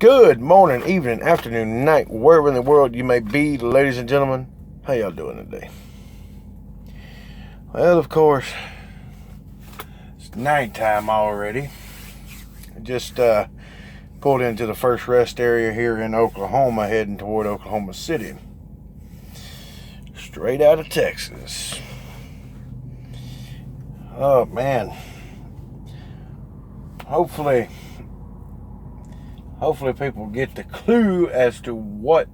Good morning, evening, afternoon, night, wherever in the world you may be, ladies and gentlemen. How y'all doing today? Well, of course, it's nighttime already. I just pulled into the first rest area here in Oklahoma, heading toward Oklahoma City. Straight out of Texas. Oh, man. Hopefully people get the clue as to what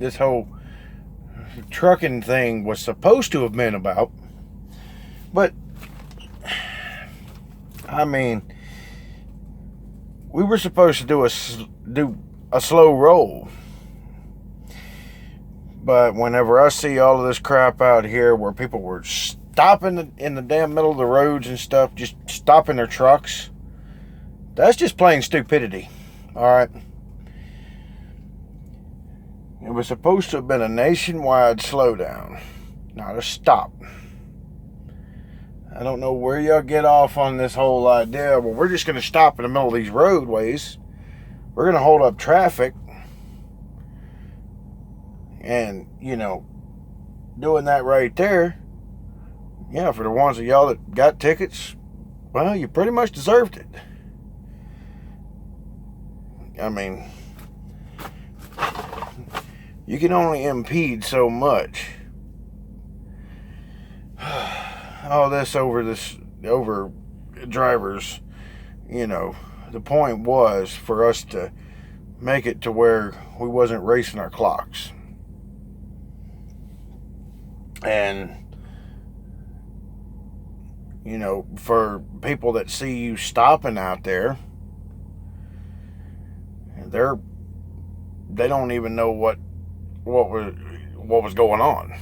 this whole trucking thing was supposed to have been about. But, I mean, we were supposed to do a slow roll. But whenever I see all of this crap out here where people were stopping in the damn middle of the roads and stuff, just stopping their trucks, that's just plain stupidity. Alright. It was supposed to have been a nationwide slowdown, not a stop. I don't know where y'all get off on this whole idea. Well, we're just going to stop in the middle of these roadways. We're going to hold up traffic. And, doing that right there, yeah, for the ones of y'all that got tickets, well, you pretty much deserved it. I mean, you can only impede so much. All this over drivers, the point was for us to make it to where we wasn't racing our clocks. And, for people that see you stopping out there, they don't even know what was going on.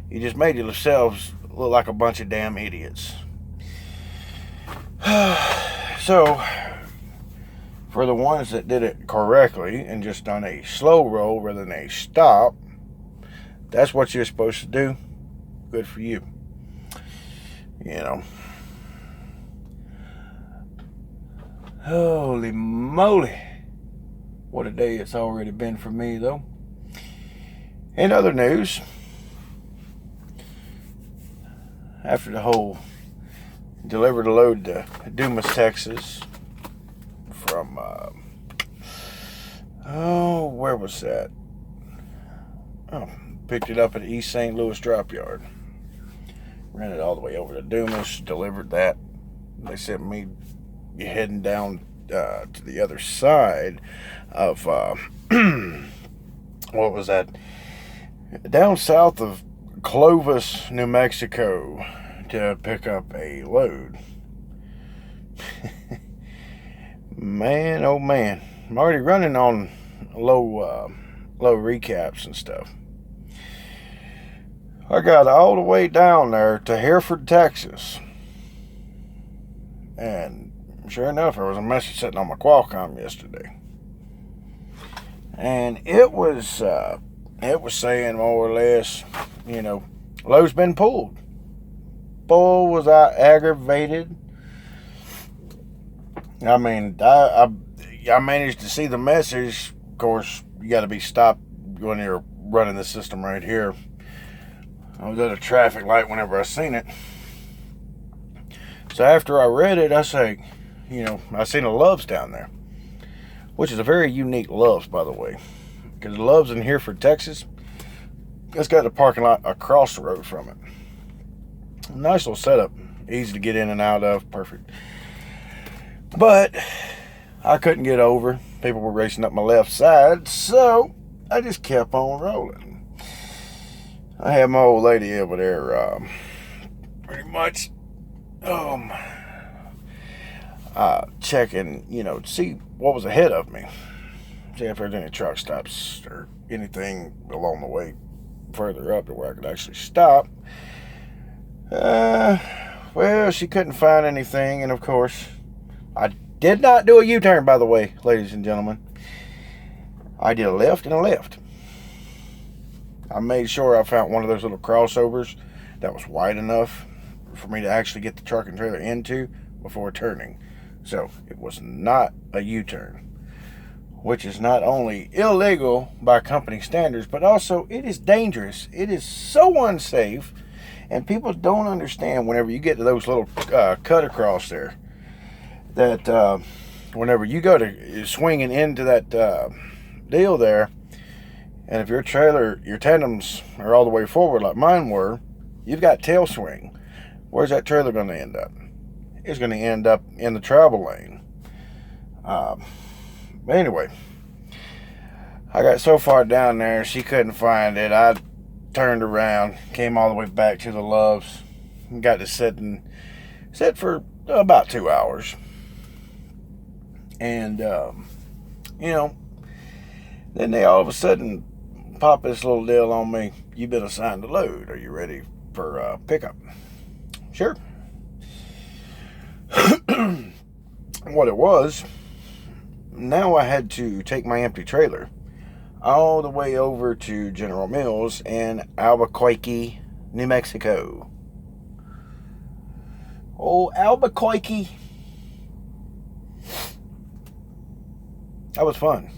You just made yourselves look like a bunch of damn idiots. So, for the ones that did it correctly and just done a slow roll rather than a stop, that's what you're supposed to do. Good for you. Holy moly. What a day it's already been for me, though. In other news, after the whole delivered a load to Dumas, Texas from, where was that? Picked it up at East St. Louis Drop Yard. Ran it all the way over to Dumas, delivered that. They sent me heading down to the other side of, what was that? Down south of Clovis, New Mexico, to pick up a load. Man, oh man. I'm already running on low recaps and stuff. I got all the way down there to Hereford, Texas. And sure enough, there was a message sitting on my Qualcomm yesterday. And it was saying more or less, load's been pulled. Boy, was I aggravated. I mean, I managed to see the message. Of course, you got to be stopped when you're running the system right here. I was at a traffic light whenever I seen it. So after I read it, I say, I seen a Love's down there, which is a very unique Love's, by the way, because Love's in Hereford, Texas. It's got a parking lot across the road from it. Nice little setup, easy to get in and out of, perfect. But I couldn't get over. People were racing up my left side, so I just kept on rolling. I had my old lady over there, pretty much, checking, to see what was ahead of me. See if there's any truck stops or anything along the way further up to where I could actually stop. Well, she couldn't find anything, and of course, I did not do a U-turn, by the way, ladies and gentlemen. I did a left and a left. I made sure I found one of those little crossovers that was wide enough for me to actually get the truck and trailer into before turning. So it was not a U-turn. which is not only illegal by company standards, but also it is dangerous. It is so unsafe, and people don't understand whenever you get to those little cut across there, that whenever you go to swinging into that deal there, and if your trailer, your tandems are all the way forward like mine were, you've got tail swing. Where's that trailer going to end up? It's going to end up in the travel lane. But anyway, I got so far down there, she couldn't find it. I turned around, came all the way back to the Loves, and got to sit for about 2 hours. And, then they all of a sudden pop this little deal on me. You've been assigned a load. Are you ready for pickup? Sure. What it was, now I had to take my empty trailer all the way over to General Mills in Albuquerque, New Mexico. Oh, Albuquerque. That was fun.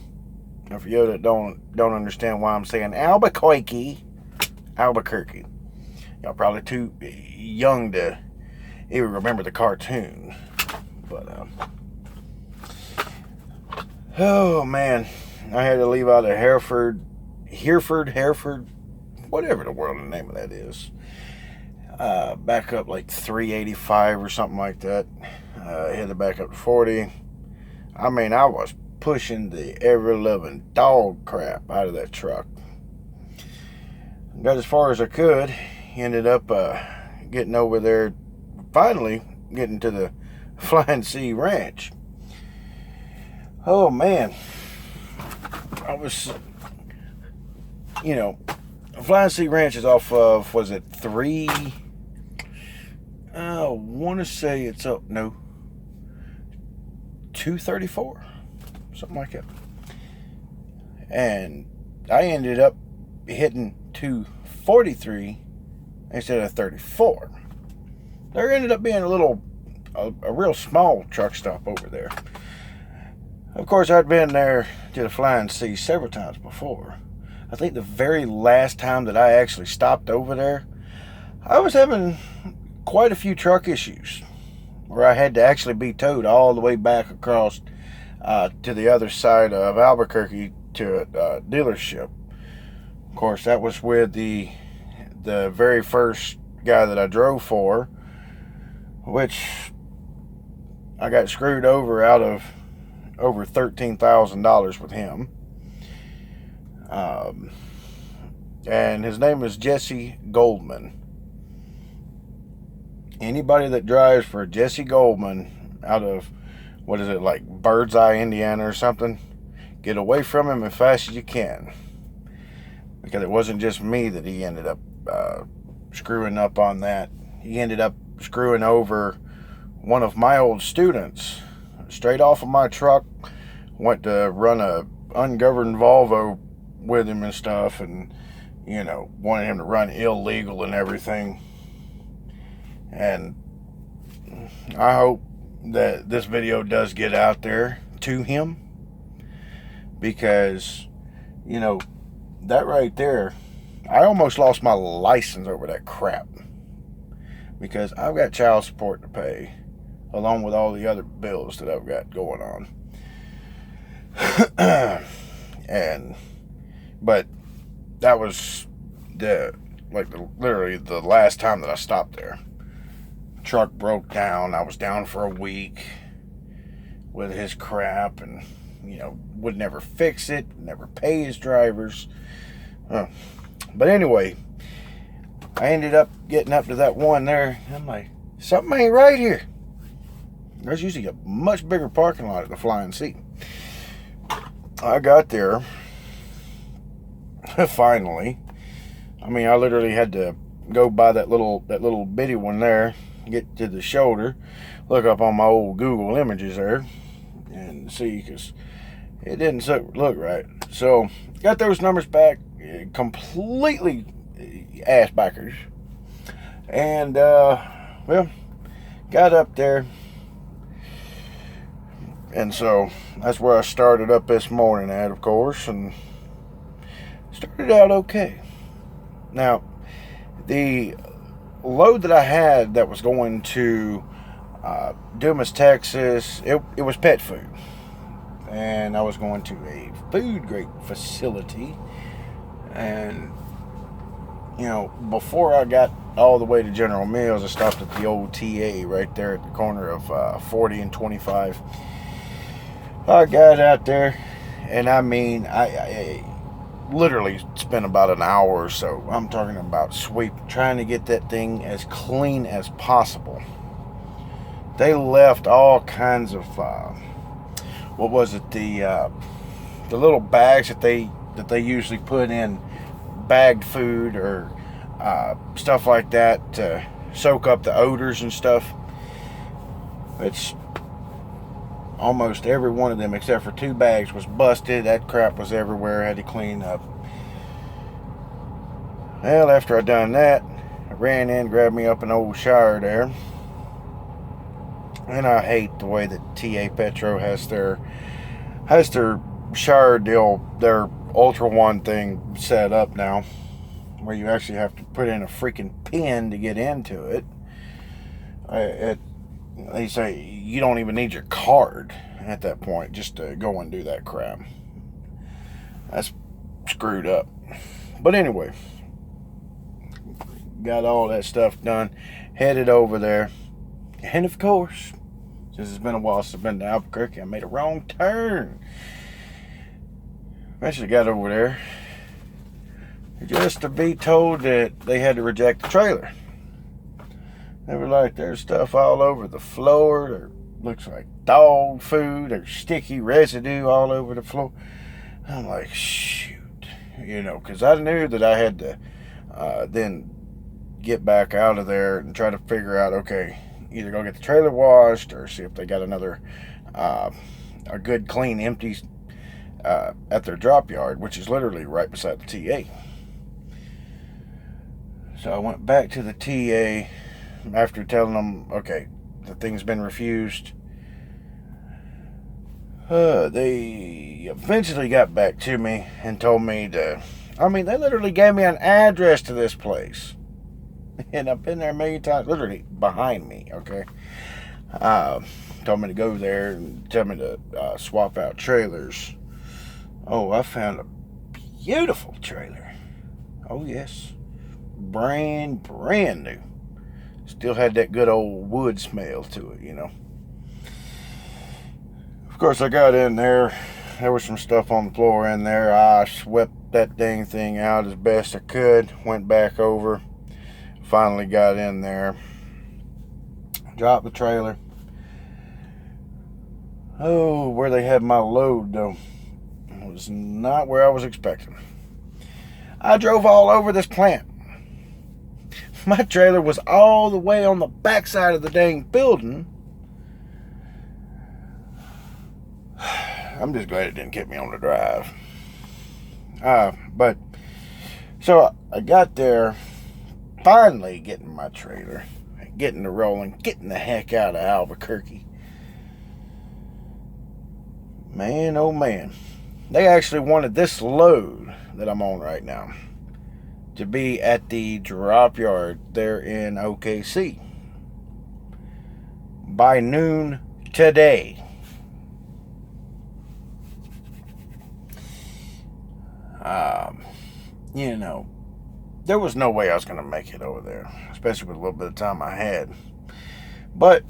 And for you that don't understand why I'm saying Albuquerque, y'all probably too young to even remember the cartoon. But oh man, I had to leave out of Hereford, whatever the world the name of that is. Back up like 385 or something like that. Had to back up to 40. I mean, I was pushing the ever-loving dog crap out of that truck. Got as far as I could. Ended up getting over there, finally getting to the Flying C Ranch. Oh man, I was, Flying C Ranch is off of, was it 3? I want to say it's up, no, 234, something like that. And I ended up hitting 243 instead of 34. There ended up being a real small truck stop over there. Of course, I'd been there to the Flying C several times before. I think the very last time that I actually stopped over there, I was having quite a few truck issues where I had to actually be towed all the way back across to the other side of Albuquerque to a dealership. Of course, that was with the very first guy that I drove for, which I got screwed over out of over $13,000 with him. And his name is Jesse Goldman. Anybody that drives for Jesse Goldman out of, what is it, like Birdseye, Indiana or something, get away from him as fast as you can. Because it wasn't just me that he ended up screwing up on that. He ended up screwing over one of my old students. Straight off of my truck, went to run a ungoverned Volvo with him and stuff, and wanted him to run illegal and everything. And I hope that this video does get out there to him, because that right there, I almost lost my license over that crap, because I've got child support to pay along with all the other bills that I've got going on. But that was literally the last time that I stopped there. Truck broke down. I was down for a week with his crap, and would never fix it, never pay his drivers. But anyway, I ended up getting up to that one there. I'm like, something ain't right here. There's usually a much bigger parking lot at the Flying C. I got there finally. I mean, I literally had to go by that little bitty one there, get to the shoulder, look up on my old Google images there, and see, because it didn't look right. So got those numbers back, completely ass backers, and got up there. And so that's where I started up this morning at, of course, and started out okay. Now, the load that I had that was going to Dumas, Texas, it was pet food. And I was going to a food grade facility. And, you know, before I got all the way to General Mills, I stopped at the old TA right there at the corner of 40 and 25. I got out there, and I mean, I literally spent about an hour or so. I'm talking about trying to get that thing as clean as possible. They left all kinds of what was it, the little bags that they usually put in bagged food or stuff like that to soak up the odors and stuff. It's almost every one of them except for 2 bags was busted. That crap was everywhere. I had to clean up. Well, after I done that, I ran in, grabbed me up an old shower there. And I hate the way that TA Petro has their shower deal, their Ultra One thing set up now, where you actually have to put in a freaking pin to get into it. They say you don't even need your card at that point just to go and do that crap. That's screwed up. But anyway, got all that stuff done, headed over there, and of course, since it's been a while since I've been to Albuquerque, I made a wrong turn. Eventually got over there just to be told that they had to reject the trailer. They were like, there's stuff all over the floor. There looks like dog food. There's sticky residue all over the floor. I'm like, shoot. You know, because I knew that I had to then get back out of there and try to figure out, okay, either go get the trailer washed or see if they got another a good clean empty at their drop yard, which is literally right beside the TA. So I went back to the TA after telling them, okay, the thing's been refused. They eventually got back to me and told me they literally gave me an address to this place. And I've been there a million times, literally behind me, okay? Told me to go there and tell me to swap out trailers. Oh, I found a beautiful trailer. Oh, yes. Brand new. Still had that good old wood smell to it, you know. Of course, I got in there. There was some stuff on the floor in there. I swept that dang thing out as best I could. Went back over. Finally got in there. Dropped the trailer. Oh, where they had my load, though, was not where I was expecting. I drove all over this plant. My trailer was all the way on the backside of the dang building. I'm just glad it didn't keep me on the drive. But so I got there, finally getting my trailer, getting it rolling, getting the heck out of Albuquerque. Man, oh man. They actually wanted this load that I'm on right now to be at the drop yard there in OKC by noon today. You know, there was no way I was going to make it over there, especially with a little bit of time I had. But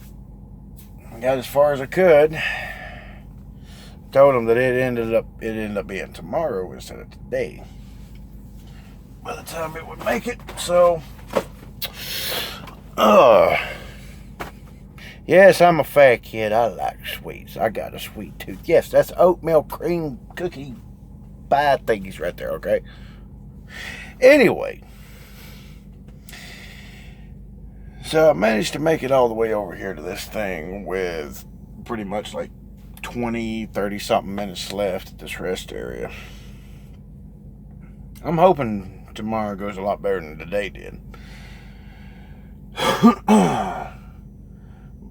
I got as far as I could. Told them that it ended up being tomorrow instead of today by the time it would make it. So yes, I'm a fat kid. I like sweets. I got a sweet tooth. Yes, that's oatmeal cream cookie pie thingies right there, okay? Anyway, so I managed to make it all the way over here to this thing with pretty much like 20, 30 something minutes left at this rest area. I'm hoping tomorrow goes a lot better than today did.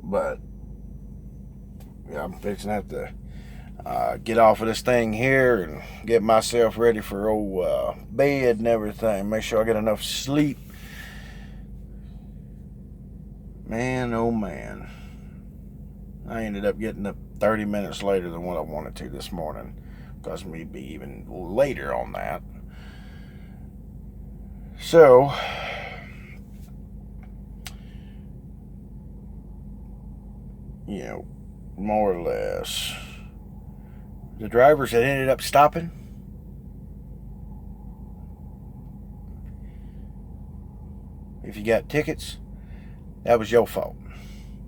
But I'm fixing to have to get off of this thing here and get myself ready for old bed and everything. Make sure I get enough sleep. Man, oh man. I ended up getting up 30 minutes later than what I wanted to this morning. Caused me to be even later on that. So, you know, more or less, the drivers that ended up stopping, if you got tickets, that was your fault.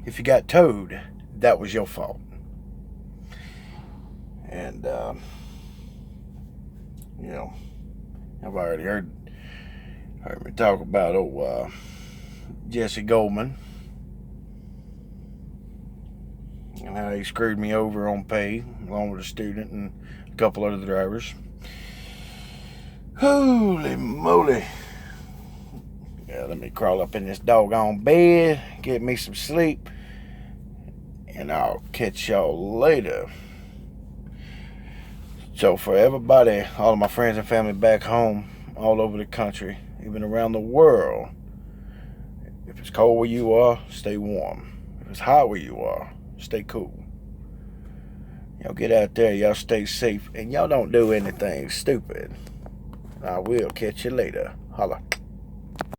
If you got towed, that was your fault. And, you know, I've already heard me talk about old Jesse Goldman and how he screwed me over on pay, along with a student and a couple other drivers. Holy moly. Yeah, let me crawl up in this doggone bed, get me some sleep, and I'll catch y'all later. So for everybody, all of my friends and family back home, all over the country, even around the world, if it's cold where you are, stay warm. If it's hot where you are, stay cool. Y'all get out there, y'all stay safe, and y'all don't do anything stupid. I will catch you later. Holla.